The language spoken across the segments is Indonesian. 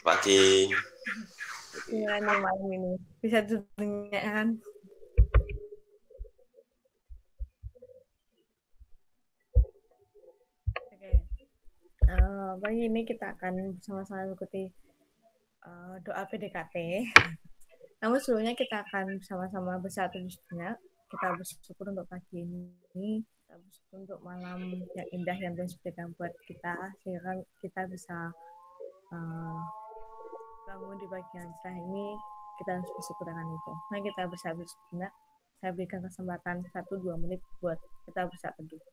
Pagi. Gimana nih malam ini? Bisa dunia kan? Oke. Pagi ini kita akan bersama-sama mengikuti doa PDKT. Namun sebelumnya kita akan bersama-sama bersatu di dunia. Kita bersyukur untuk pagi ini, kita bersyukur untuk malam yang indah yang Tuhan sediakan buat kita, sehingga kita bisa bangun di pagi yang cerah ini. Kita harus bersyukur dengan itu. Mari kita bersatu di dunia. Saya berikan kesempatan 1-2 menit buat kita bersatu dulu.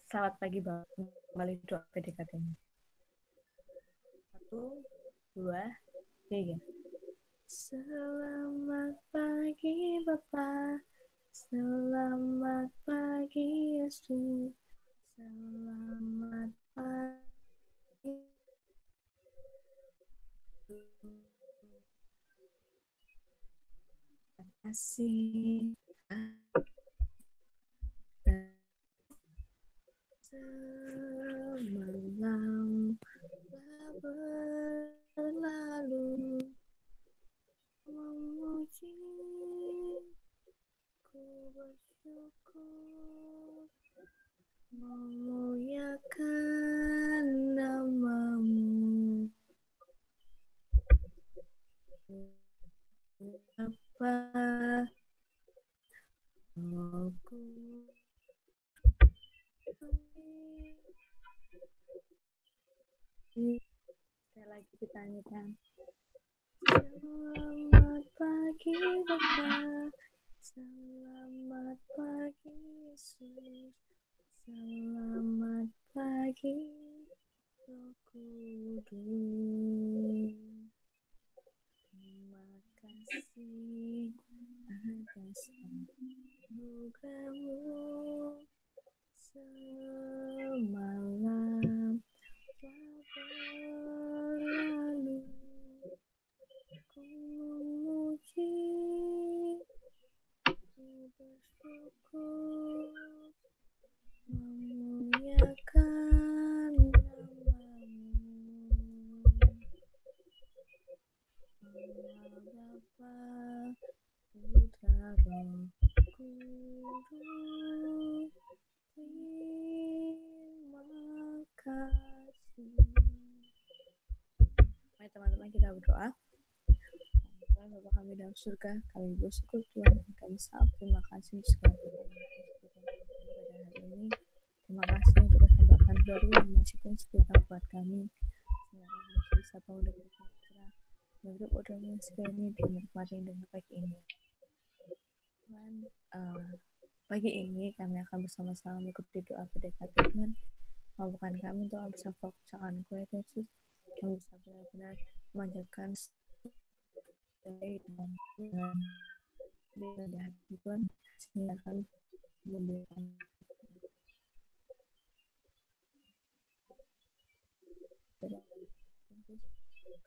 Selamat pagi, kembali doa PDKT. 1, 2, 3. Selamat pagi Bapa, selamat pagi Yesus, selamat pagi. Terima kasih. Semalam berlalu memuji, ku bersyukur memuliakan namamu. Apa aku sekali lagi kita nyanyikan. Selamat pagi Bapa, selamat pagi Yesus, selamat pagi Roh Kudus. Terima kasih atas anugerah-Mu semalam berlalu. Ku memuji, ku bersyukur memuliakan namamu. Allah Bapa, Putra, Roh Kudus. Terima kasih. Mari teman-teman kita berdoa. Tuhan Bapa kami dalam surga, kami bersyukur Tuhan, kami sangat terima kasih segala pada hari ini. Terima kasih untuk kesempatan baru yang masih Tuhan sediakan buat kami, sehingga kami bisa bangun dengan cerah, menurut udara segala ini dinikmati dengan pagi ini. Tuhan, pagi ini kami akan bersama-sama mengikuti doa PDKT. Tuhan, mampukan kami untuk bisa fokus akan Kue Yesus, yang bisa benar-benar memanjatkan dengan rendah hati Tuhan, sehingga kami memberikan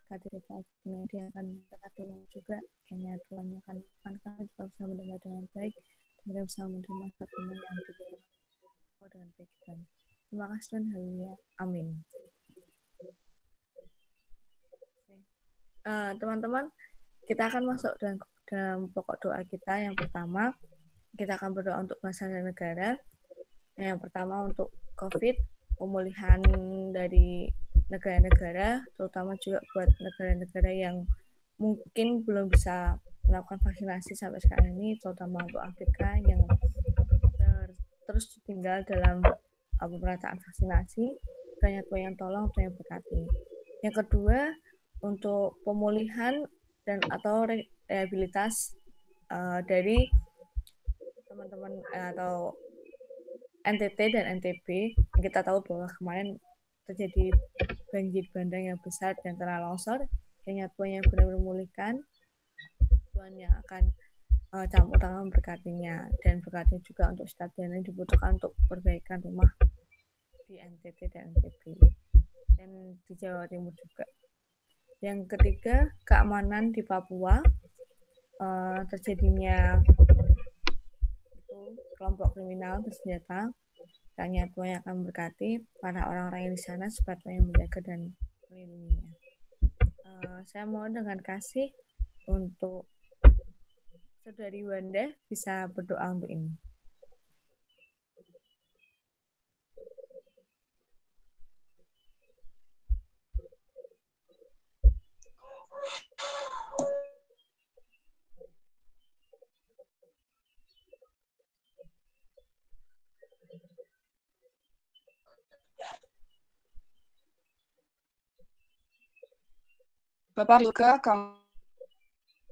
kata-kata dia akan berkata juga, kayaknya Tuhan yang akan kami juga bisa mendengar dengan baik, dan bisa menerima firman yang diberikan dengan baik Tuhan. Terima kasih Tuhan, haleluya, amin. Teman-teman, kita akan masuk dalam pokok doa kita. Yang pertama, kita akan berdoa untuk bangsa dan negara. Yang pertama untuk COVID, pemulihan dari negara-negara, terutama juga buat negara-negara yang mungkin belum bisa melakukan vaksinasi sampai sekarang ini, terutama untuk Afrika yang terus tinggal dalam pemerataan vaksinasi. Banyak yang tolong, Tuhan yang berkati. Yang kedua, untuk pemulihan dan atau rehabilitas dari teman-teman atau NTT dan NTB. Kita tahu bahwa kemarin terjadi banjir bandang yang besar dan tanah longsor. Yang Tuhan yang benar-benar memulihkan, Tuhan yang akan campur tangan berkatinya, dan berkatnya juga untuk stadion yang dibutuhkan untuk perbaikan rumah di NTT dan NTB dan di Jawa Timur juga. Yang ketiga, keamanan di Papua. Terjadinya itu kelompok kriminal bersenjata. Kiranya Tuhan yang akan memberkati para orang-orang yang di sana supaya Tuhan yang menjaga dan melindunginya. Saya mohon dengan kasih untuk Saudari Wanda bisa berdoa untuk ini. Bapak juga kami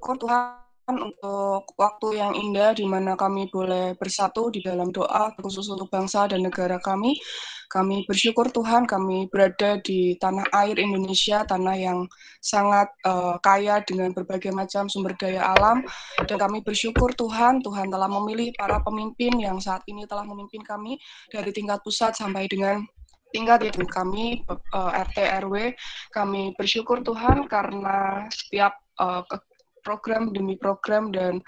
Tuhan untuk waktu yang indah di mana kami boleh bersatu di dalam doa khusus untuk bangsa dan negara kami. Kami bersyukur Tuhan kami berada di tanah air Indonesia, tanah yang sangat kaya dengan berbagai macam sumber daya alam. Dan kami bersyukur Tuhan telah memilih para pemimpin yang saat ini telah memimpin kami dari tingkat pusat sampai dengan tingkat di kami RT RW. Kami bersyukur Tuhan karena setiap program demi program dan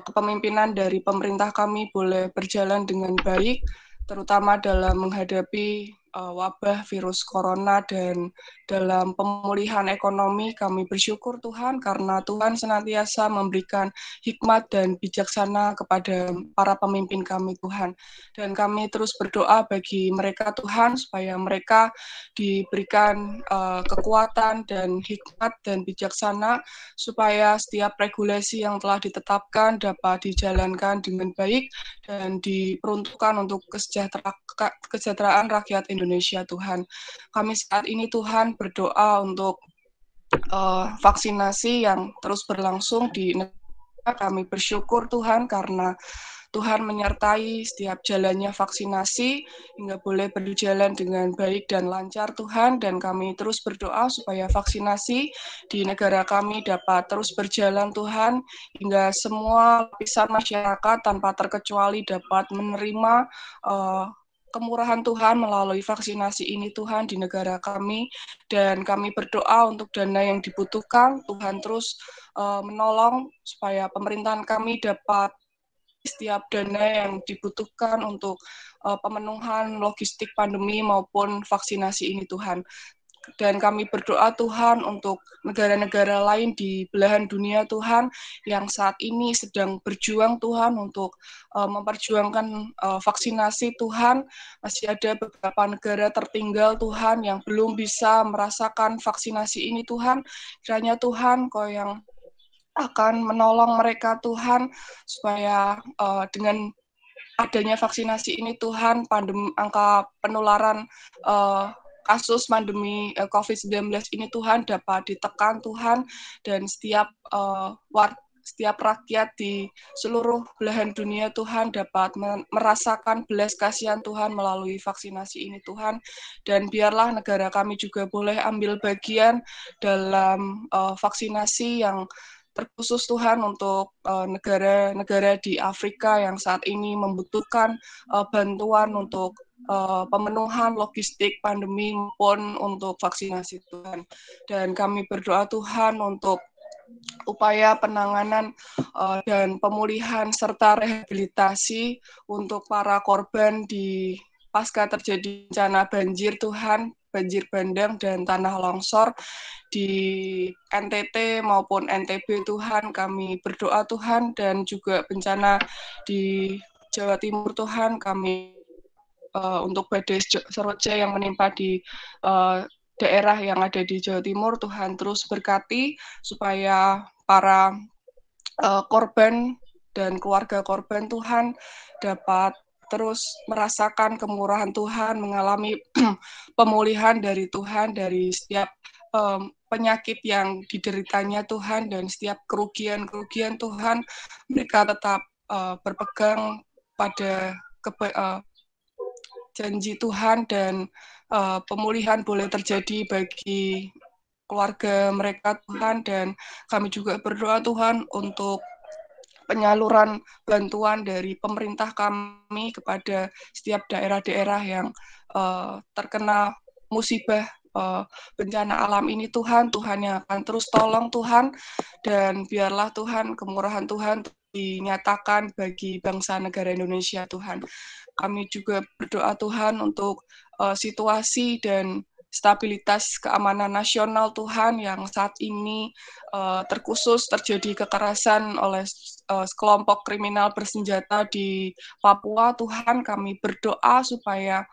kepemimpinan dari pemerintah kami boleh berjalan dengan baik, terutama dalam menghadapi wabah virus corona dan dalam pemulihan ekonomi. Kami bersyukur Tuhan karena Tuhan senantiasa memberikan hikmat dan bijaksana kepada para pemimpin kami Tuhan. Dan kami terus berdoa bagi mereka Tuhan supaya mereka diberikan kekuatan dan hikmat dan bijaksana supaya setiap regulasi yang telah ditetapkan dapat dijalankan dengan baik dan diperuntukkan untuk kesejahteraan rakyat Indonesia Tuhan. Kami saat ini Tuhan berdoa untuk vaksinasi yang terus berlangsung di negara. Kami bersyukur Tuhan karena Tuhan menyertai setiap jalannya vaksinasi hingga boleh berjalan dengan baik dan lancar Tuhan, dan kami terus berdoa supaya vaksinasi di negara kami dapat terus berjalan Tuhan hingga semua lapisan masyarakat tanpa terkecuali dapat menerima kemurahan Tuhan melalui vaksinasi ini Tuhan di negara kami. Dan kami berdoa untuk dana yang dibutuhkan Tuhan terus menolong supaya pemerintahan kami dapat setiap dana yang dibutuhkan untuk pemenuhan logistik pandemi maupun vaksinasi ini Tuhan. Dan kami berdoa Tuhan untuk negara-negara lain di belahan dunia Tuhan yang saat ini sedang berjuang Tuhan untuk memperjuangkan vaksinasi Tuhan. Masih ada beberapa negara tertinggal Tuhan yang belum bisa merasakan vaksinasi ini Tuhan. Kiranya Tuhan Kau yang akan menolong mereka Tuhan supaya dengan adanya vaksinasi ini Tuhan angka penularan kasus pandemi COVID-19 ini Tuhan dapat ditekan Tuhan, dan setiap rakyat di seluruh belahan dunia Tuhan dapat merasakan belas kasihan Tuhan melalui vaksinasi ini Tuhan. Dan biarlah negara kami juga boleh ambil bagian dalam vaksinasi yang terkhusus Tuhan untuk negara-negara di Afrika yang saat ini membutuhkan bantuan untuk pemenuhan logistik pandemi maupun untuk vaksinasi Tuhan. Dan kami berdoa Tuhan untuk upaya penanganan dan pemulihan serta rehabilitasi untuk para korban di pasca terjadi bencana banjir Tuhan, banjir bandang dan tanah longsor di NTT maupun NTB Tuhan. Kami berdoa Tuhan, dan juga bencana di Jawa Timur Tuhan, kami untuk badai Seroja yang menimpa di daerah yang ada di Jawa Timur, Tuhan terus berkati supaya para korban dan keluarga korban Tuhan dapat terus merasakan kemurahan Tuhan, mengalami pemulihan dari Tuhan dari setiap penyakit yang dideritanya Tuhan dan setiap kerugian-kerugian Tuhan, mereka tetap berpegang pada janji Tuhan dan pemulihan boleh terjadi bagi keluarga mereka Tuhan, dan kami juga berdoa Tuhan untuk penyaluran bantuan dari pemerintah kami kepada setiap daerah-daerah yang terkena musibah bencana alam ini Tuhan. Tuhan yang akan terus tolong Tuhan, dan biarlah Tuhan kemurahan Tuhan dinyatakan bagi bangsa negara Indonesia Tuhan. Kami juga berdoa Tuhan untuk situasi dan stabilitas keamanan nasional Tuhan yang saat ini terkhusus terjadi kekerasan oleh kelompok kriminal bersenjata di Papua. Tuhan, kami berdoa supaya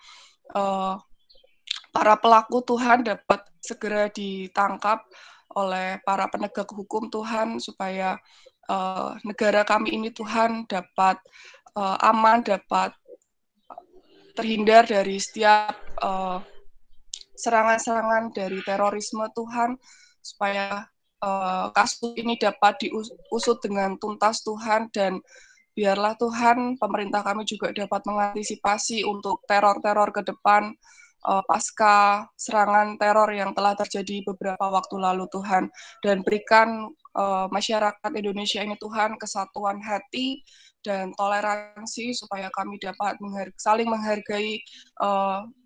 para pelaku Tuhan dapat segera ditangkap oleh para penegak hukum Tuhan, supaya negara kami ini Tuhan dapat aman, dapat terhindar dari setiap serangan-serangan dari terorisme Tuhan, supaya kasus ini dapat diusut dengan tuntas Tuhan, dan biarlah Tuhan pemerintah kami juga dapat mengantisipasi untuk teror-teror ke depan pasca serangan teror yang telah terjadi beberapa waktu lalu Tuhan, dan berikan masyarakat Indonesia ini Tuhan kesatuan hati dan toleransi supaya kami dapat saling menghargai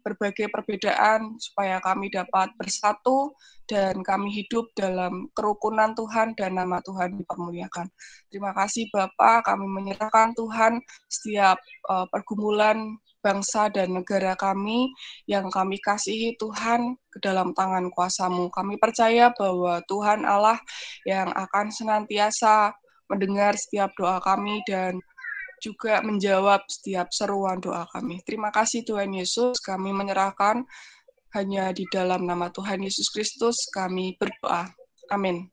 berbagai perbedaan, supaya kami dapat bersatu dan kami hidup dalam kerukunan Tuhan dan nama Tuhan dipermuliakan. Terima kasih Bapak, kami menyerahkan Tuhan setiap pergumulan bangsa dan negara kami yang kami kasihi Tuhan ke dalam tangan kuasa-Mu. Kami percaya bahwa Tuhan Allah yang akan senantiasa mendengar setiap doa kami dan juga menjawab setiap seruan doa kami. Terima kasih Tuhan Yesus, kami menyerahkan hanya di dalam nama Tuhan Yesus Kristus kami berdoa. Amin.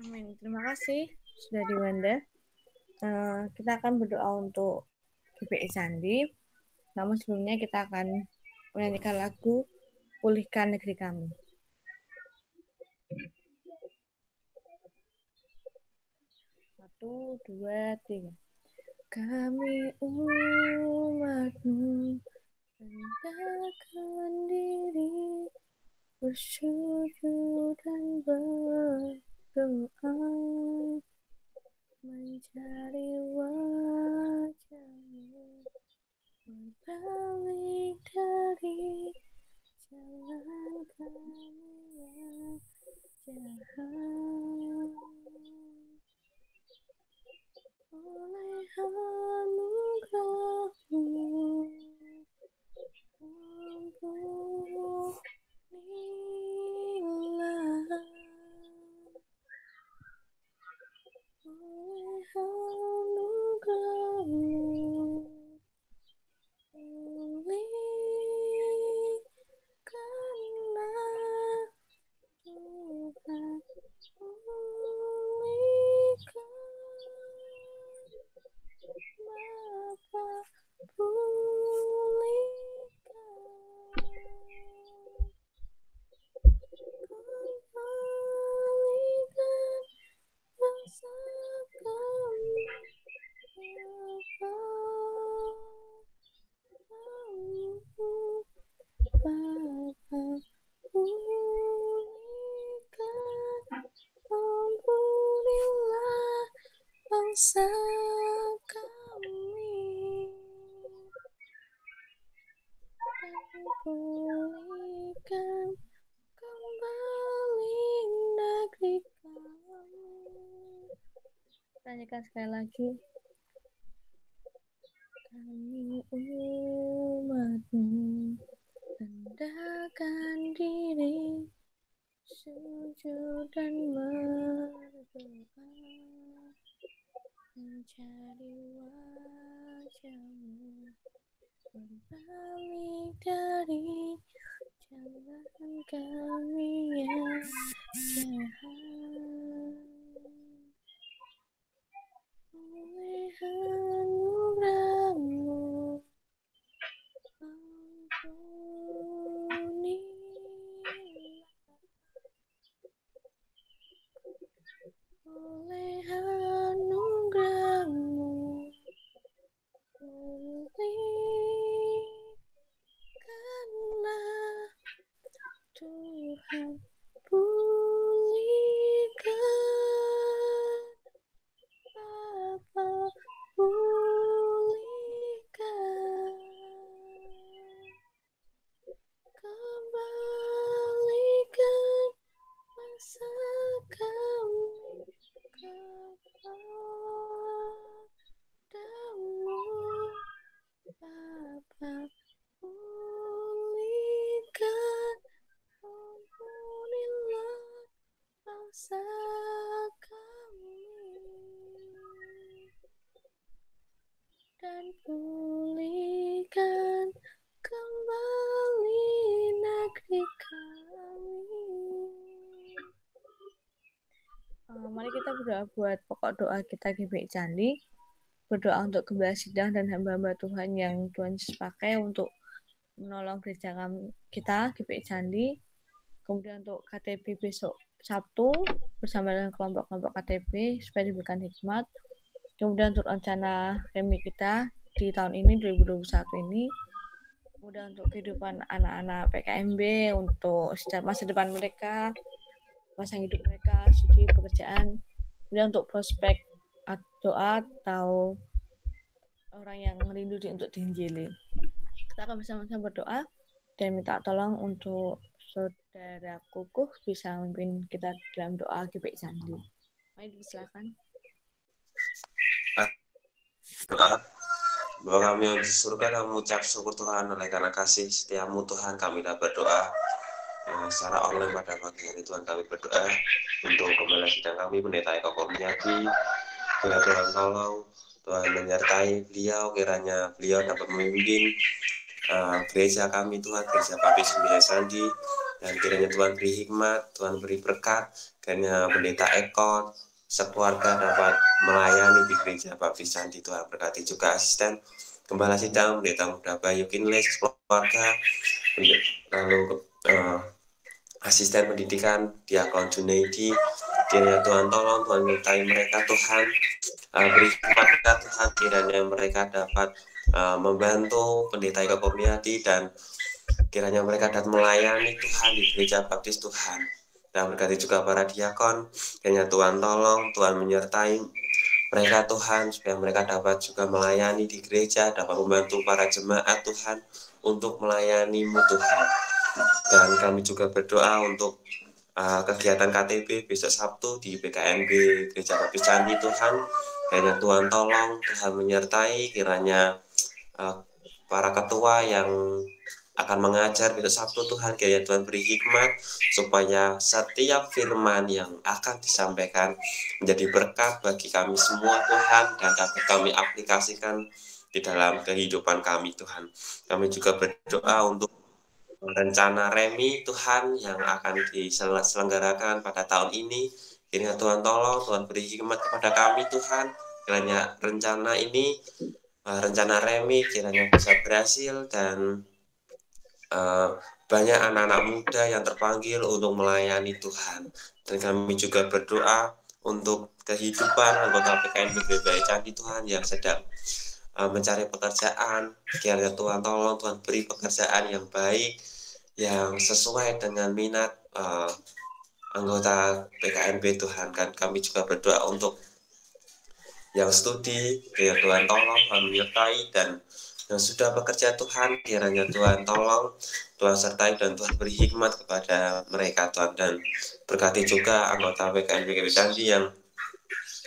Amin. Terima kasih sudah Wanda. Kita akan berdoa untuk GPI Candi. Namun sebelumnya kita akan menyanyikan lagu Pulihkan Negeri Kami. Satu, dua, tiga. Kami umat-Mu rendahkan diri, bersujud dan berdoa, mencari wajah-Mu, berbalik dari jalan kami yang jahat. Oleh anugerah-Mu, ampunilah. Oleh anugerah-Mu, pulihkanlah Tuhan, pulihkan Bapa, kembalikan bangsa kami, Bapa, pulihkan, ampunilah bangsa kami, dan pulihkan kembali negeri kami. Tanyakan sekali lagi. Kami umat-Mu rendahkan diri, sujud dan berdoa, mencari wajah-Mu, berbalik dari jalan kami yang jahat. Oleh anugerah-Mu, ampunilah. mari kita berdoa buat pokok doa kita GBI Candi, berdoa untuk gembala sidang dan hamba-hamba Tuhan yang Tuhan Yesus pakai untuk menolong gereja kita GBI Candi. Kemudian untuk KTP besok Sabtu bersama dengan kelompok-kelompok KTP supaya diberikan hikmat. Kemudian untuk rencana remi kita di tahun ini 2021 ini. Kemudian untuk kehidupan anak-anak PKMB, untuk masa depan mereka, pasang hidup mereka, studi, pekerjaan. Kemudian untuk prospek doa atau orang yang rindu untuk diinjili. Kita akan bersama-sama berdoa dan minta tolong untuk saudara Kukuh bisa memimpin kita dalam doa GBI Candi. Mari silakan. Doa. Bahwa kami yang di surga, kami mengucap syukur Tuhan oleh karena kasih setiamu Tuhan. Kami dapat berdoa secara online pada pagi hari. Tuhan, kami berdoa untuk kembali sidang kami, pendeta Eko Kurniadi. Kiranya Tuhan tolong, Tuhan menyertai beliau, kiranya beliau dapat memimpin gereja kami Tuhan, gereja Baptis Sembilan Sandi, dan kiranya Tuhan beri hikmat, Tuhan beri berkat, kiranya pendeta Eko sekeluarga dapat melayani di gereja Baptis Sandi. Tuhan berkati juga asisten gembala sidang, pendeta muda Bayu Kinle keluarga, lalu asisten pendidikan Diakon Junaidi. Kiranya Tuhan tolong, Tuhan menyertai mereka Tuhan, beri hikmat Tuhan, kiranya mereka dapat membantu pendeta Eko Kurniadi, dan kiranya mereka dapat melayani Tuhan di gereja Baptis Tuhan. Dan berkati juga para diakon, kiranya Tuhan tolong, Tuhan menyertai mereka Tuhan, supaya mereka dapat juga melayani di gereja, dapat membantu para jemaat Tuhan untuk melayani-Mu Tuhan. Dan kami juga berdoa untuk kegiatan KTP besok Sabtu di PKMB Gereja Baptis Candi Tuhan. Kiranya Tuhan tolong, Tuhan menyertai, kiranya para ketua yang akan mengajar besok Sabtu Tuhan, kiranya Tuhan beri hikmat supaya setiap firman yang akan disampaikan menjadi berkat bagi kami semua Tuhan, dan dapat kami aplikasikan di dalam kehidupan kami Tuhan. Kami juga berdoa untuk rencana remi Tuhan yang akan diselenggarakan pada tahun ini. Kiranya Tuhan tolong, Tuhan beri hikmat kepada kami Tuhan, kiranya rencana ini, rencana remi kiranya bisa berhasil, dan banyak anak-anak muda yang terpanggil untuk melayani Tuhan. Dan kami juga berdoa untuk kehidupan anggota PKMB GBI Candi Tuhan yang sedang mencari pekerjaan. Kiranya Tuhan tolong, Tuhan beri pekerjaan yang baik, yang sesuai dengan minat anggota PKMB Tuhan. Kan kami juga berdoa untuk yang studi, kiranya Tuhan tolong, Tuhan menyertai, dan yang sudah bekerja Tuhan, kiranya Tuhan tolong, Tuhan sertai, dan Tuhan beri hikmat kepada mereka Tuhan. Dan berkati juga anggota PKMB GBI Candi yang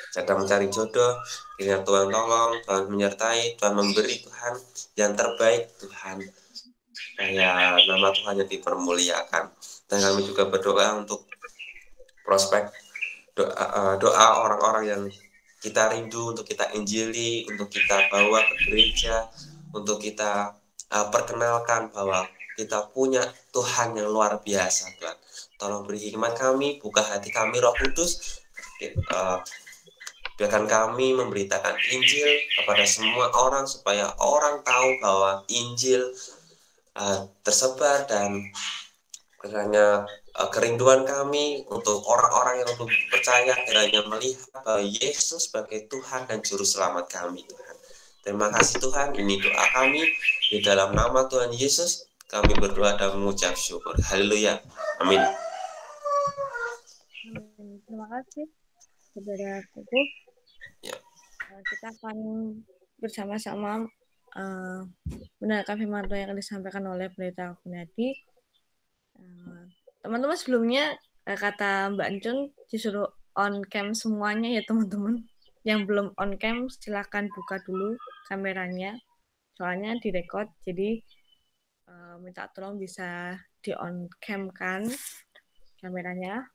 sedang mencari jodoh, kiranya Tuhan tolong, Tuhan menyertai, Tuhan memberi Tuhan yang terbaik Tuhan, supaya nama Tuhan yang dipermuliakan. Dan kami juga berdoa untuk prospek doa orang-orang yang kita rindu untuk kita injili, untuk kita bawa ke gereja, untuk kita perkenalkan bahwa kita punya Tuhan yang luar biasa Tuhan. Tolong beri hikmat kami, buka hati kami Roh Kudus, biarkan kami memberitakan Injil kepada semua orang, supaya orang tahu bahwa Injil tersebar, dan kiranya kerinduan kami untuk orang-orang yang belum percaya, kiranya melihat bahwa Yesus sebagai Tuhan dan Juru Selamat kami Tuhan. Terima kasih Tuhan, ini doa kami di dalam nama Tuhan Yesus. Kami berdoa dan mengucap syukur. Haleluya. Amin. Terima kasih saudara Kukuh. Ya. Kita akan bersama-sama mendengarkan firman Tuhan yang disampaikan oleh pendeta Kurniadi. Teman-teman, sebelumnya kata Mbak Encun disuruh on cam semuanya ya teman-teman. Yang belum on cam silakan buka dulu kameranya, soalnya direkod, jadi minta tolong bisa di on cam kan kameranya.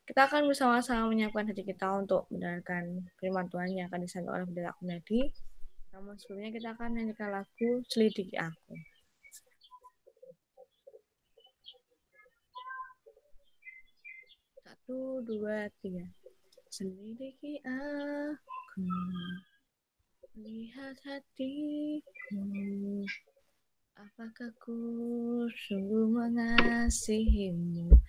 Kita akan bersama-sama menyiapkan hati kita untuk mendengarkan firman Tuhan yang akan disampaikan oleh pendeta Kurniadi. Namun sebelumnya kita akan menyanyikan lagu Selidiki Aku. 1, 2, 3. Selidiki aku, lihat hatiku, apakah ku sungguh mengasihimu,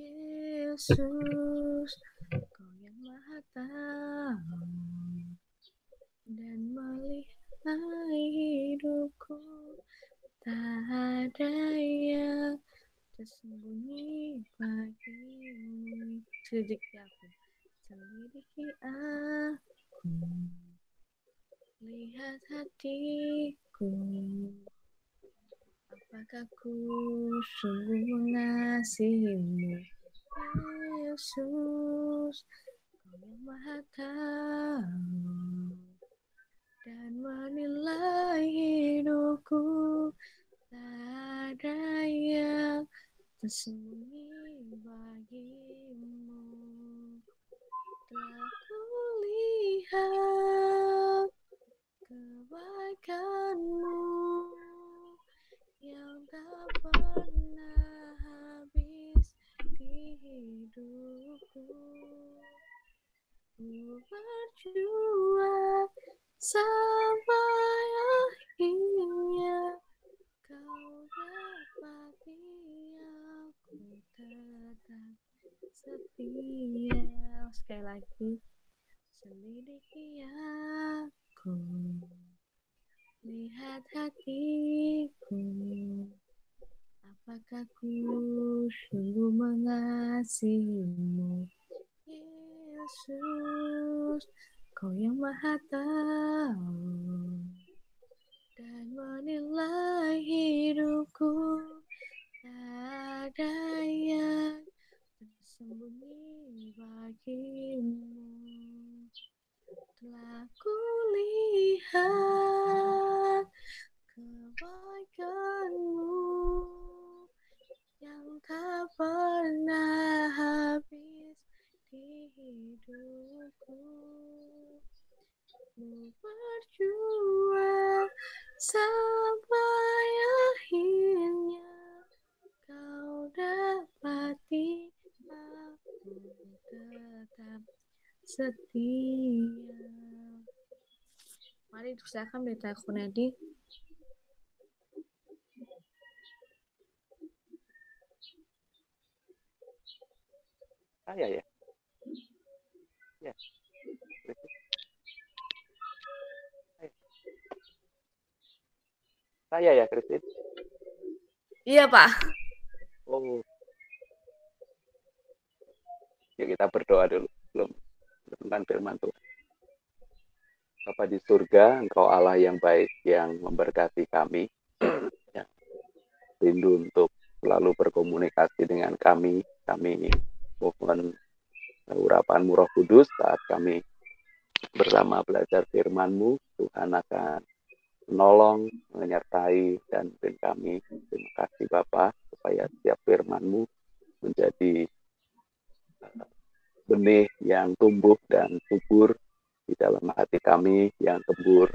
Yesus, Kau yang Maha Tahu dan melihat hidupku, tak ada yang tersembunyi bagimu. Selidiki aku, lihat hatiku, apakah ku sungguh mengasihimu, Yesus, Kau yang Maha Tahu dan menilai hidupku, tak ada yang tersembunyi bagimu. Telah kulihat kebaikanmu yang tak pernah habis di hidupku. Ku berjuang sampai akhirnya Kau dapati aku tetap setia. Sekali lagi, selidiki aku, lihat hatiku, apakah ku sungguh mengasihimu, Yesus, Kau yang Maha Tahu dan menilai hidupku, tak ada yang tersembunyi bagimu. Telah kulihat kebaikanmu yang tak pernah habis di hidupku. Ku berjuang sampai akhirnya Kau dapati aku tetap setia. Mari silakan Pendeta Kunedi. Saya ya. Ya. Saya ya, Kristin. Iya, Pak. Oh. Ya, kita berdoa dulu belum tentang firman Tuhan. Bapa di surga, Engkau Allah yang baik, yang memberkati kami, yang rindu untuk selalu berkomunikasi dengan kami. Kami mohon urapan-Mu Roh Kudus saat kami bersama belajar firman-Mu. Tuhan akan menolong, menyertai, dan pimpin kami. Terima kasih Bapa, supaya setiap firman-Mu menjadi benih yang tumbuh dan subur di dalam hati kami, yang gembur,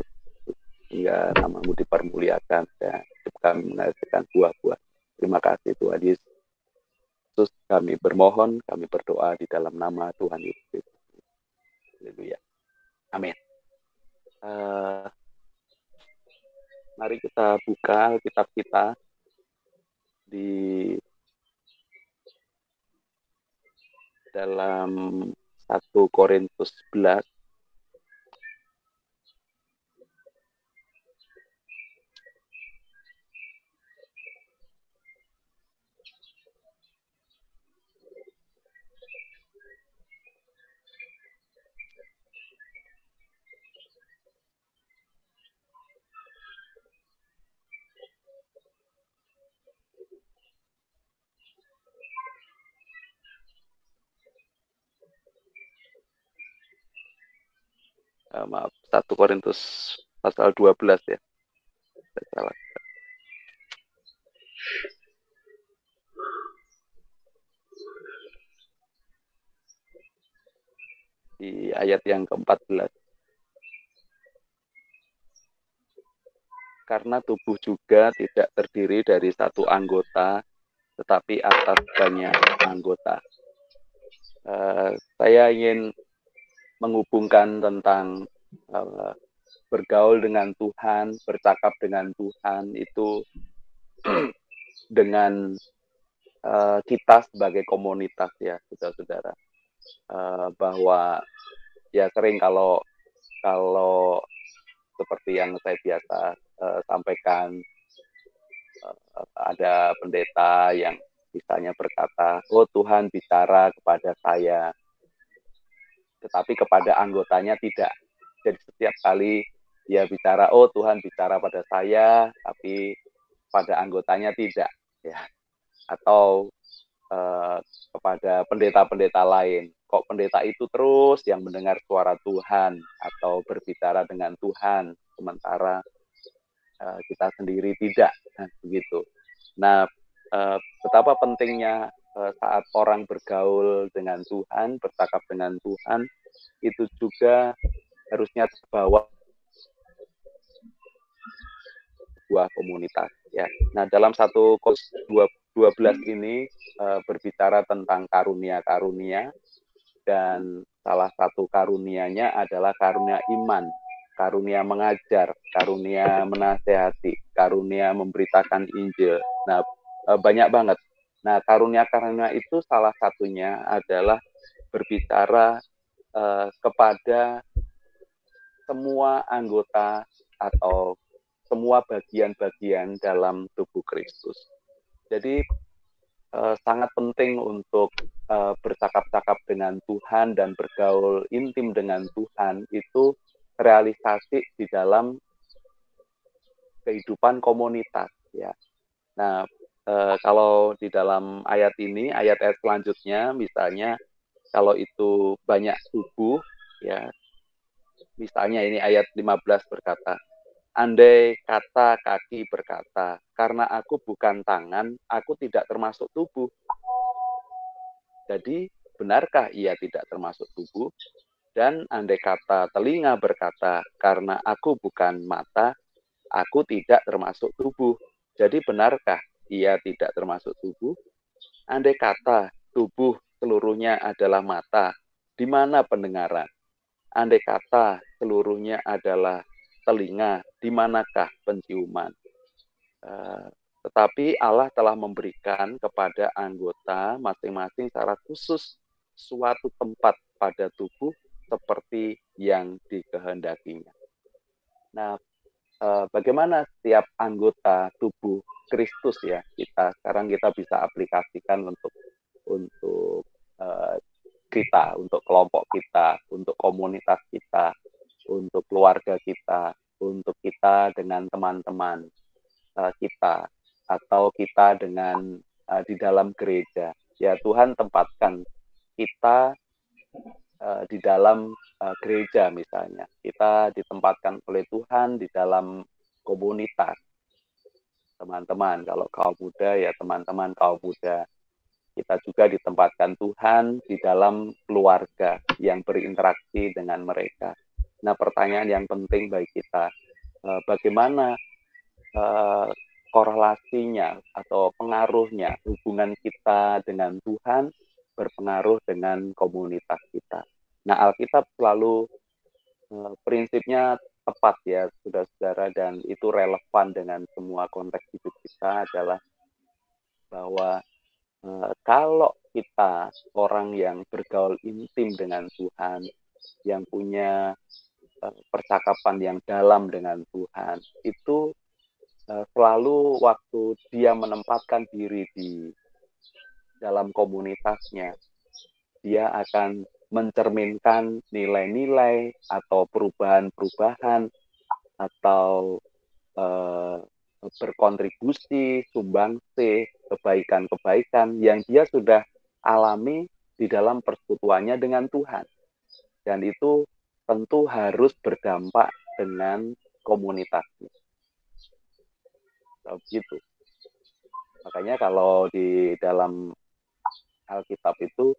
hingga nama-Mu dipermuliakan dan kami menghasilkan buah-buah. Terima kasih Tuhan Yesus. Kami bermohon, kami berdoa di dalam nama Tuhan Yesus. Haleluya. Amin. Mari kita buka Alkitab kita di dalam 1 Korintus 11. Maaf, 1 Korintus pasal 12 ya. Salah. Di ayat yang ke-14. Karena tubuh juga tidak terdiri dari satu anggota, tetapi atas banyak anggota. Saya ingin menghubungkan tentang bergaul dengan Tuhan, bercakap dengan Tuhan itu dengan kita sebagai komunitas ya, saudara-saudara. Bahwa ya sering kalau seperti yang saya biasa sampaikan, ada pendeta yang misalnya berkata, oh Tuhan bicara kepada saya, tetapi kepada anggotanya tidak. Jadi setiap kali dia bicara, oh Tuhan bicara pada saya, tapi pada anggotanya tidak, ya. Atau kepada pendeta-pendeta lain, kok pendeta itu terus yang mendengar suara Tuhan atau berbicara dengan Tuhan, sementara kita sendiri tidak, begitu. Nah, betapa pentingnya saat orang bergaul dengan Tuhan, bercakap dengan Tuhan, itu juga harusnya terbawa sebuah komunitas ya. Nah, dalam 1 Korintus 12 ini berbicara tentang karunia-karunia, dan salah satu karunianya adalah karunia iman, karunia mengajar, karunia menasehati, karunia memberitakan Injil. Nah, banyak banget. Nah, karunia-karunia itu salah satunya adalah berbicara kepada semua anggota atau semua bagian-bagian dalam tubuh Kristus. Jadi sangat penting untuk bercakap-cakap dengan Tuhan dan bergaul intim dengan Tuhan itu realisasi di dalam kehidupan komunitas ya. Nah, kalau di dalam ayat ini, ayat-ayat selanjutnya misalnya kalau itu banyak tubuh ya. Misalnya ini ayat 15 berkata, andai kata kaki berkata, karena aku bukan tangan, aku tidak termasuk tubuh. Jadi, benarkah ia tidak termasuk tubuh? Dan andai kata telinga berkata, karena aku bukan mata, aku tidak termasuk tubuh. Jadi, benarkah ia tidak termasuk tubuh? Andai kata tubuh seluruhnya adalah mata, di mana pendengaran? Andai kata seluruhnya adalah telinga, di manakah penciuman? Tetapi Allah telah memberikan kepada anggota masing-masing secara khusus suatu tempat pada tubuh seperti yang dikehendakinya. Nah, bagaimana setiap anggota tubuh Kristus ya sekarang kita bisa aplikasikan untuk kita, untuk kelompok kita, untuk komunitas kita, untuk keluarga kita, untuk kita dengan teman-teman kita, atau kita dengan di dalam gereja. Ya Tuhan tempatkan kita di dalam gereja misalnya. Kita ditempatkan oleh Tuhan di dalam komunitas. Teman-teman, kalau kaum muda ya teman-teman kaum muda. Kita juga ditempatkan Tuhan di dalam keluarga yang berinteraksi dengan mereka. Nah, pertanyaan yang penting bagi kita, bagaimana korelasinya atau pengaruhnya hubungan kita dengan Tuhan berpengaruh dengan komunitas kita. Nah, Alkitab selalu prinsipnya tepat ya, saudara-saudara, dan itu relevan dengan semua konteks hidup kita adalah bahwa kalau kita orang yang bergaul intim dengan Tuhan, yang punya percakapan yang dalam dengan Tuhan, itu selalu waktu dia menempatkan diri di dalam komunitasnya, dia akan mencerminkan nilai-nilai atau perubahan-perubahan atau berkontribusi, sumbangsi, kebaikan-kebaikan yang dia sudah alami di dalam persekutuannya dengan Tuhan. Dan itu tentu harus berdampak dengan komunitasnya. Begitu. Makanya kalau di dalam Alkitab itu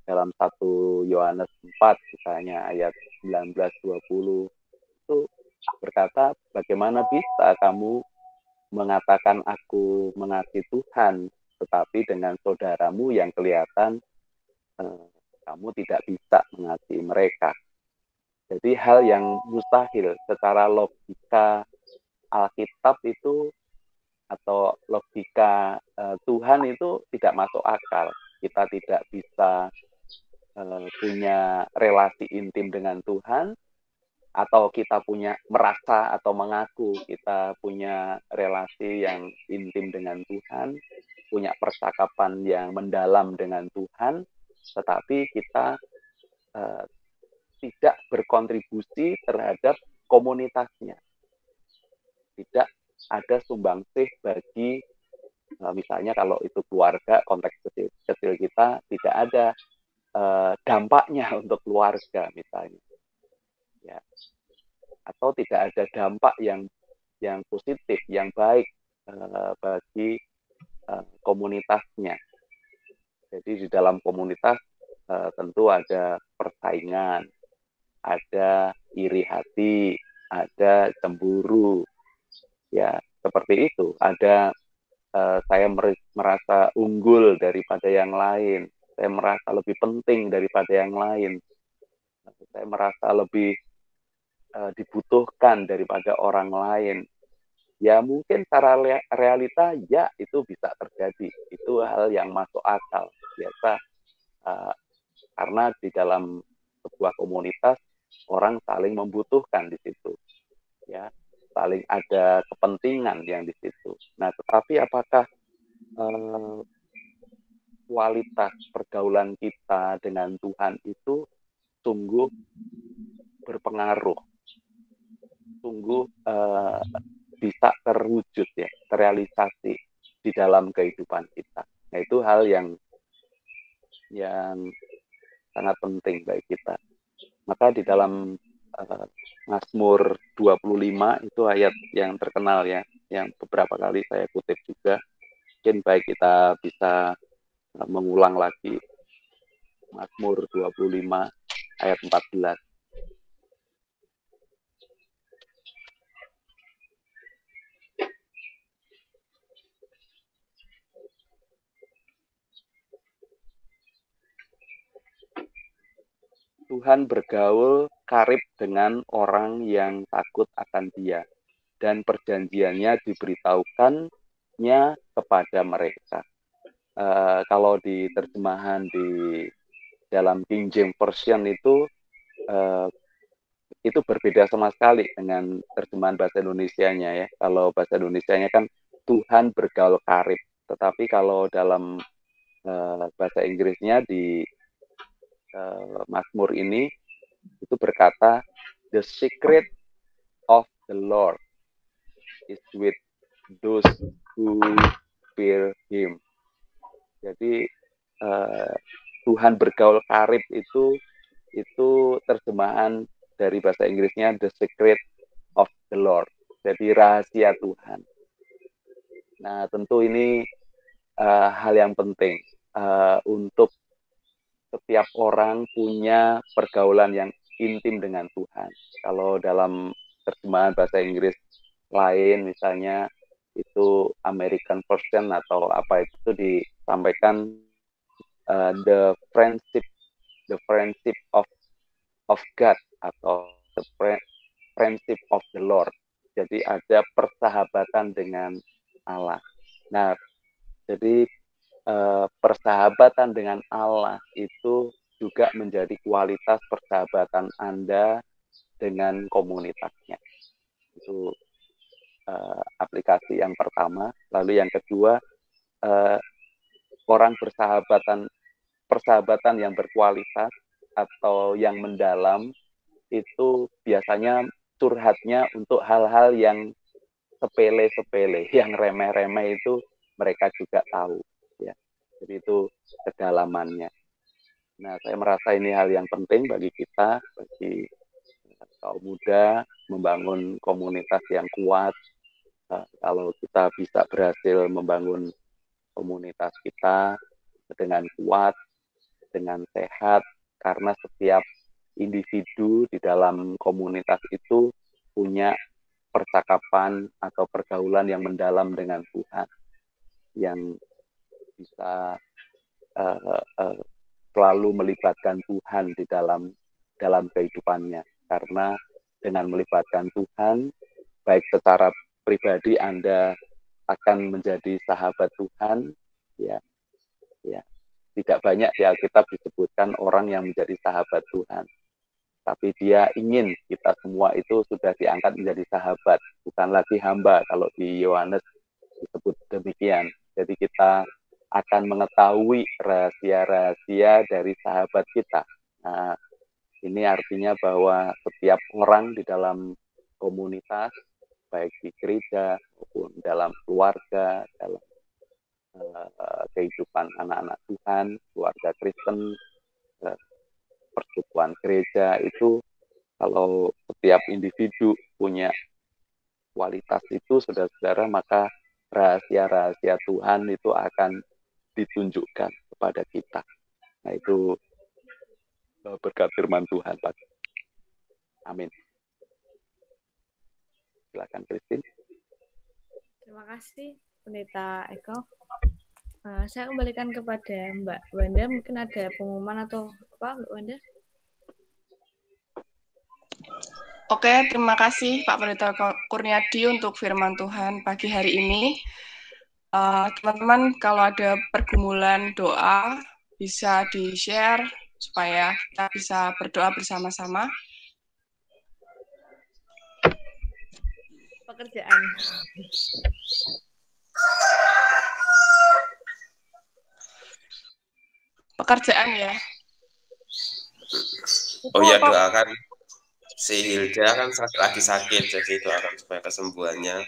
dalam 1 Yohanes 4 misalnya ayat 19-20 itu berkata, bagaimana bisa kamu mengatakan aku mengasihi Tuhan tetapi dengan saudaramu yang kelihatan kamu tidak bisa mengasihi mereka. Jadi hal yang mustahil secara logika Alkitab itu atau logika Tuhan itu tidak masuk akal. Kita tidak bisa punya relasi intim dengan Tuhan, atau kita merasa atau mengaku kita punya relasi yang intim dengan Tuhan, punya percakapan yang mendalam dengan Tuhan, tetapi kita tidak berkontribusi terhadap komunitasnya. Tidak ada sumbangsih bagi misalnya kalau itu keluarga, konteks kecil kita tidak ada dampaknya untuk keluarga misalnya, ya, atau tidak ada dampak yang positif, yang baik bagi komunitasnya. Jadi di dalam komunitas tentu ada persaingan, ada iri hati, ada cemburu, ya seperti itu. Ada saya merasa unggul daripada yang lain, saya merasa lebih penting daripada yang lain, saya merasa lebih dibutuhkan daripada orang lain. Ya mungkin secara realita ya itu bisa terjadi, itu hal yang masuk akal biasa, karena di dalam sebuah komunitas orang saling membutuhkan di situ, ya, saling ada kepentingan yang di situ. Nah, tetapi apakah kualitas pergaulan kita dengan Tuhan itu sungguh berpengaruh, sungguh bisa terwujud, ya, terrealisasi di dalam kehidupan kita. Nah, itu hal yang sangat penting bagi kita. Maka di dalam Mazmur 25 itu ayat yang terkenal, ya, yang beberapa kali saya kutip juga. Mungkin baik kita bisa mengulang lagi. Mazmur 25 ayat 14. Tuhan bergaul karib dengan orang yang takut akan Dia, dan perjanjiannya diberitahukannya kepada mereka. Kalau di terjemahan di dalam King James Version itu berbeda sama sekali dengan terjemahan bahasa Indonesianya, ya. Kalau bahasa Indonesianya kan Tuhan bergaul karib, tetapi kalau dalam bahasa Inggrisnya di Mazmur ini itu berkata, the secret of the Lord is with those who fear Him. Jadi Tuhan bergaul karib itu terjemahan dari bahasa Inggrisnya the secret of the Lord. Jadi rahasia Tuhan. Nah, tentu ini hal yang penting untuk setiap orang punya pergaulan yang intim dengan Tuhan. Kalau dalam terjemahan bahasa Inggris lain, misalnya itu American Version atau apa itu disampaikan the friendship of God atau the friendship of the Lord. Jadi ada persahabatan dengan Allah. Nah, jadi persahabatan dengan Allah itu juga menjadi kualitas persahabatan Anda dengan komunitasnya. Itu aplikasi yang pertama. Lalu yang kedua, orang persahabatan yang berkualitas atau yang mendalam itu biasanya curhatnya untuk hal-hal yang sepele-sepele, yang remeh-remeh itu mereka juga tahu, ya. Jadi itu kedalamannya. Nah, saya merasa ini hal yang penting bagi kita, bagi kaum muda, membangun komunitas yang kuat. Kalau kita bisa berhasil membangun komunitas kita dengan kuat, dengan sehat, karena setiap individu di dalam komunitas itu punya percakapan atau pergaulan yang mendalam dengan Tuhan, yang bisa selalu melibatkan Tuhan di dalam kehidupannya, karena dengan melibatkan Tuhan, baik secara pribadi Anda akan menjadi sahabat Tuhan, ya, tidak banyak di Alkitab disebutkan orang yang menjadi sahabat Tuhan, tapi Dia ingin kita semua itu sudah diangkat menjadi sahabat, bukan lagi hamba. Kalau di Yohanes disebut demikian. Jadi kita akan mengetahui rahasia-rahasia dari sahabat kita. Nah, ini artinya bahwa setiap orang di dalam komunitas, baik di gereja maupun dalam keluarga, dalam kehidupan anak-anak Tuhan, keluarga Kristen, persekutuan gereja itu, kalau setiap individu punya kualitas itu, saudara-saudara, maka rahasia-rahasia Tuhan itu akan ditunjukkan kepada kita. Nah, itu berkat firman Tuhan, Pak. Amin. Silakan, Christine. Terima kasih, Pendeta Eko. Saya kembalikan kepada Mbak Wanda. Mungkin ada pengumuman atau apa, Mbak Wanda? Oke, terima kasih Pak Pendeta Kurniadi untuk firman Tuhan pagi hari ini. Teman-teman, kalau ada pergumulan doa, bisa di-share supaya kita bisa berdoa bersama-sama. Pekerjaan. Pekerjaan ya. Oh ya, doakan si Hilda kan lagi sakit, jadi doakan supaya kesembuhannya.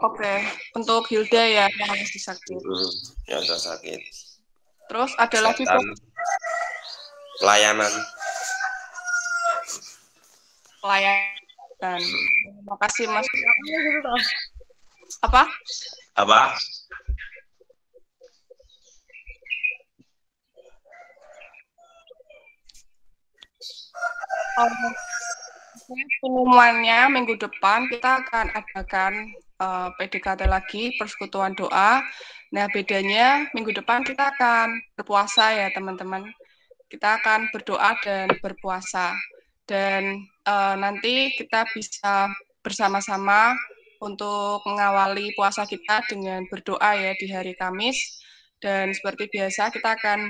Oke, untuk Hilda ya yang masih sakit. Ya sudah sakit. Terus ada lagi pelayanan. Terima kasih Mas. Apa? Pengumumannya minggu depan kita akan adakan PDKT lagi, persekutuan doa. Nah, bedanya minggu depan kita akan berpuasa ya teman-teman. Kita akan berdoa dan berpuasa. Dan nanti kita bisa bersama-sama untuk mengawali puasa kita dengan berdoa ya di hari Kamis. Dan seperti biasa kita akan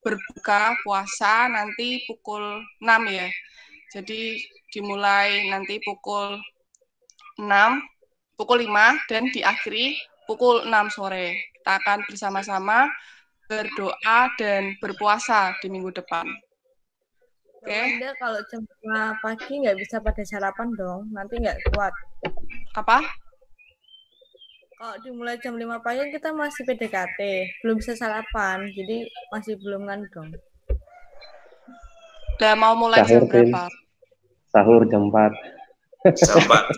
berbuka puasa nanti pukul 6 ya. Jadi dimulai nanti pukul 5 dan diakhiri pukul 6 sore. Kita akan bersama-sama berdoa dan berpuasa di minggu depan. Oke. Anda kalau jam 5 pagi nggak bisa pada sarapan dong, nanti nggak kuat. Apa? Kalau dimulai jam 5 pagi kita masih PDKT, belum bisa sarapan, jadi masih belum kan dong. Udah mau mulai jam berapa? Sahur jam 4. Jam 4.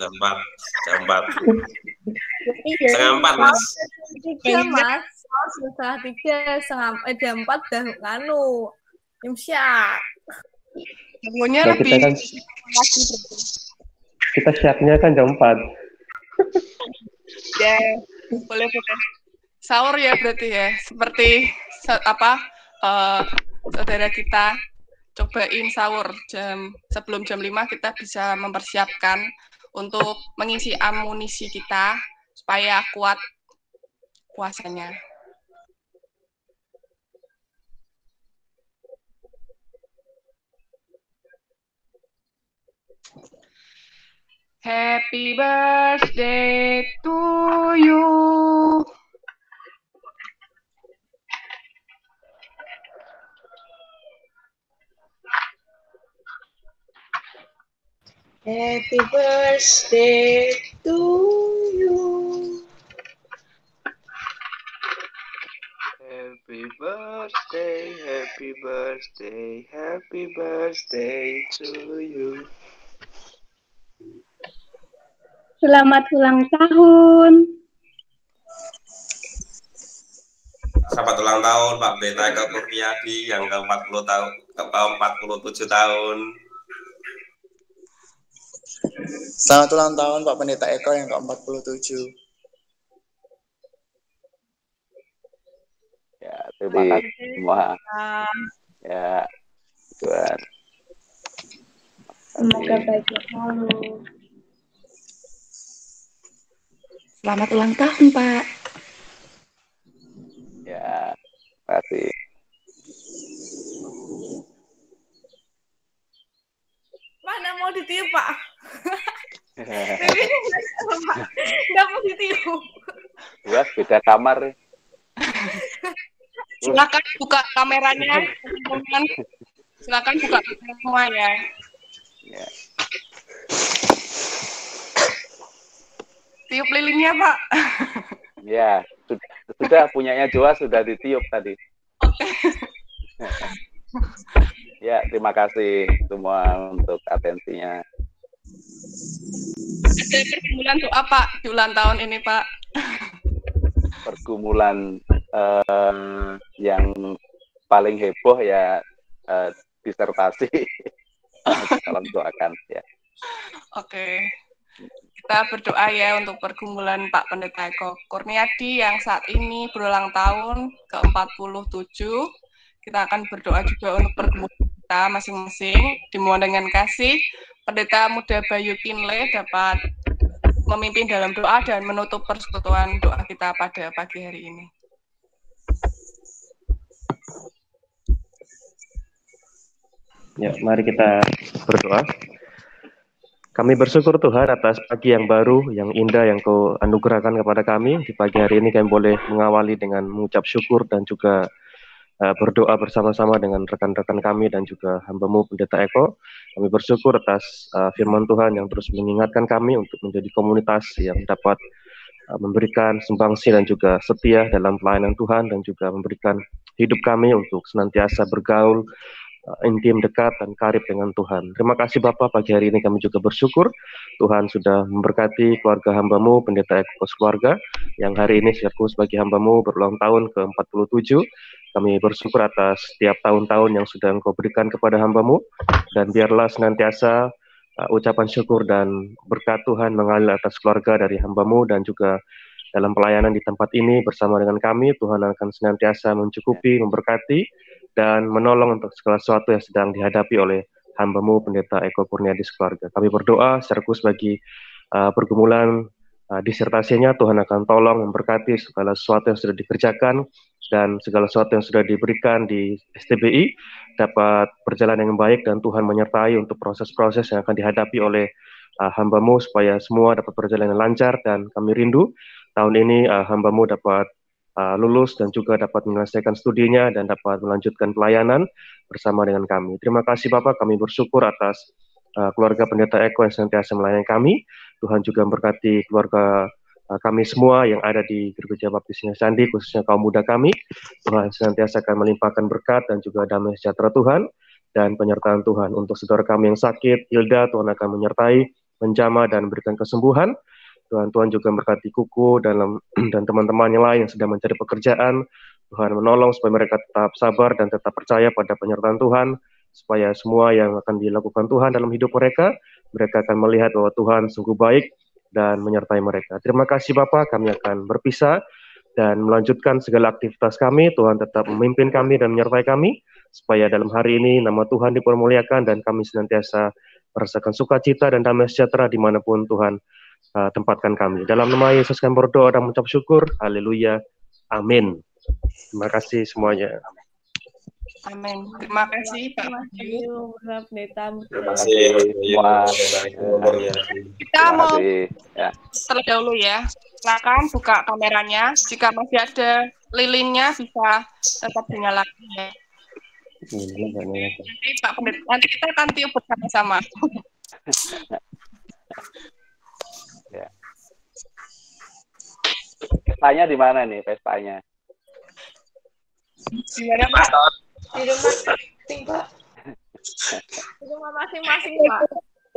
Setengah 4, Mas. Iya, Mas. Setengah 3, jam 4 dah nganu. Imsyak. Bangunnya lebih kan, kita syak-nya kan jam 4. Ya, boleh. Sahur ya berarti ya. Seperti saudara kita cobain sahur sebelum jam 5 kita bisa mempersiapkan untuk mengisi amunisi kita supaya kuat puasanya. Happy birthday to you. Happy birthday to you. Happy birthday, happy birthday, happy birthday to you. Selamat ulang tahun. Selamat ulang tahun Pak Pendeta Eko Kurniadi yang ke-47 tahun. Selamat ulang tahun Pak Pendeta Eko yang ke-47. Terima kasih semua. Ya, Tuhan. Semoga baik selalu. Selamat ulang tahun, Pak. Ya, terima kasih. Mana mau ditiup, Pak? Nggak mau ditiup. Buat beda kamar. Silakan buka kameranya, teman-teman. Silakan buka kamera semua ya. Ya. Tiup lilinnya, Pak. Ya, sudah punyanya Joa sudah ditiup tadi. Ya, terima kasih semua untuk atensinya. Ada pergumulan doa, Pak, di ulang tahun ini, Pak. Pergumulan yang paling heboh ya disertasi. Salam doakan ya. Oke. Kita berdoa ya untuk pergumulan Pak Pendeta Eko Kurniadi yang saat ini berulang tahun ke-47. Kita akan berdoa juga untuk pergumulan kita masing-masing. Dimohon dengan kasih, Pendeta Muda Bayu Kinle dapat memimpin dalam doa dan menutup persekutuan doa kita pada pagi hari ini. Ya, mari kita berdoa. Kami bersyukur Tuhan atas pagi yang baru, yang indah yang Kau anugerahkan kepada kami. Di pagi hari ini kami boleh mengawali dengan mengucap syukur dan juga berdoa bersama-sama dengan rekan-rekan kami dan juga hamba-Mu Pendeta Eko. Kami bersyukur atas firman Tuhan yang terus mengingatkan kami untuk menjadi komunitas yang dapat memberikan sumbangsi dan juga setia dalam pelayanan Tuhan dan juga memberikan hidup kami untuk senantiasa bergaul intim, dekat, dan karib dengan Tuhan. Terima kasih Bapak, pagi hari ini kami juga bersyukur Tuhan sudah memberkati keluarga hamba-Mu, Pendeta Eko keluarga, yang hari ini sebagai hamba-Mu berulang tahun ke-47. Kami bersyukur atas setiap tahun-tahun yang sudah Engkau berikan kepada hamba-Mu, dan biarlah senantiasa ucapan syukur dan berkat Tuhan mengalir atas keluarga dari hamba-Mu dan juga dalam pelayanan di tempat ini bersama dengan kami. Tuhan akan senantiasa mencukupi, memberkati, dan menolong untuk segala sesuatu yang sedang dihadapi oleh hamba-Mu Pendeta Eko Kurniadi keluarga. Kami berdoa secara khusus bagi pergumulan disertasinya. Tuhan akan tolong memberkati segala sesuatu yang sudah dikerjakan dan segala sesuatu yang sudah diberikan di STBI dapat berjalan dengan baik, dan Tuhan menyertai untuk proses-proses yang akan dihadapi oleh hamba-Mu supaya semua dapat berjalan dengan lancar. Dan kami rindu tahun ini hamba-Mu dapat lulus dan juga dapat menyelesaikan studinya dan dapat melanjutkan pelayanan bersama dengan kami. Terima kasih Bapak, kami bersyukur atas keluarga Pendeta Eko yang senantiasa melayani kami. Tuhan juga memberkati keluarga kami semua yang ada di Gereja Baptis Sinar Candi, khususnya kaum muda kami. Tuhan senantiasa akan melimpahkan berkat dan juga damai sejahtera Tuhan dan penyertaan Tuhan. Untuk saudara kami yang sakit, Hilda, Tuhan akan menyertai, menjamah, dan memberikan kesembuhan. Tuhan juga memberkati Kuku dan teman-teman yang lain yang sedang mencari pekerjaan. Tuhan menolong supaya mereka tetap sabar dan tetap percaya pada penyertaan Tuhan, supaya semua yang akan dilakukan Tuhan dalam hidup mereka akan melihat bahwa Tuhan sungguh baik dan menyertai mereka. Terima kasih Bapak, kami akan berpisah dan melanjutkan segala aktivitas kami. Tuhan tetap memimpin kami dan menyertai kami, supaya dalam hari ini nama Tuhan dipermuliakan dan kami senantiasa merasakan sukacita dan damai sejahtera dimanapun Tuhan tempatkan kami. Dalam nama Yesus kami berdoa dan mengucap syukur. Haleluya. Amin. Terima kasih semuanya. Amin. Terima kasih Pak Bayu. Terima kasih semua. Kita mau terlebih dahulu ya. Silakan buka kameranya. Jika masih ada lilinnya bisa tetap dinyalakan ya. Nanti Pak Pendeta, nanti kita akan tiup bersama-sama. Ya. Pestanya di mana nih pestanya? Di mana Pak? Di rumah masing-masing, Pak. Di rumah masing-masing, Pak.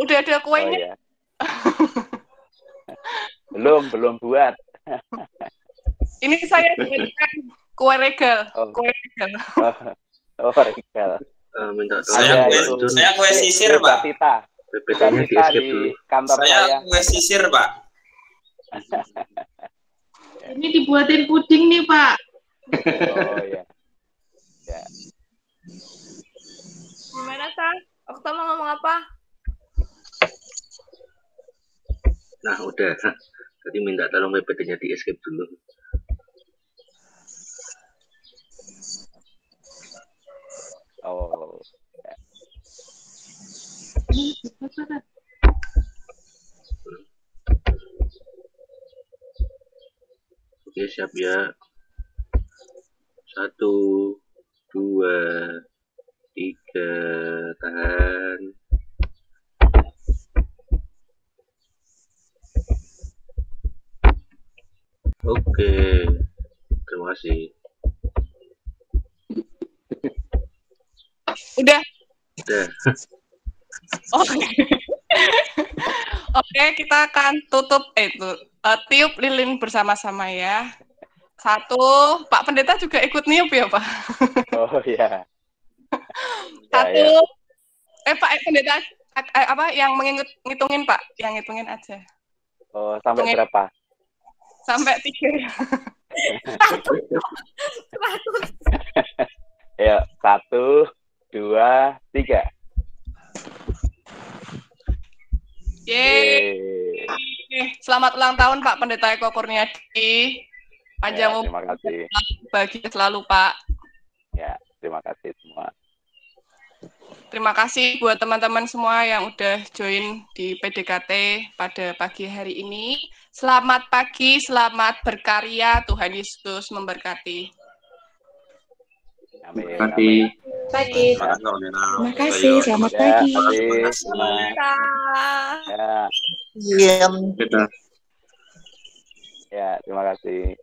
Udah ada kuenya? Oh, ya. belum buat. Ini saya buatkan kue regal. Kue regal. Regal. Saya kue sisir, Pak. Tita di kantor saya. Kue sisir, Pak. Ini dibuatin puding nih, Pak. Oh ya. udah. Tadi minta tolong PPT-nya di escape dulu. Oh. Oke, siap ya. 1, 2, 3, tahan. Oke, terima kasih. Udah. Udah. Oke. Oke, kita akan tutup tiup lilin bersama-sama ya. 1, Pak Pendeta juga ikut niup ya, Pak? Oh iya. 1, Ya. Pak Pendeta apa yang ngitungin Pak? Yang ngitungin aja. Oh, sampai Hitungin. berapa? Sampai 3. Ya, 1, 2, 3. Yeay. Selamat ulang tahun Pak Pendeta Eko Kurniadi. Panjang umur. Terima kasih. Bahagia selalu Pak. Ya, terima kasih semua. Terima kasih buat teman-teman semua yang udah join di PDKT pada pagi hari ini. Selamat pagi, selamat berkarya. Tuhan Yesus memberkati. Amin. Pagi. Pagi. Terima kasih. Selamat pagi. Ya, Iya. Kita. ya, terima kasih.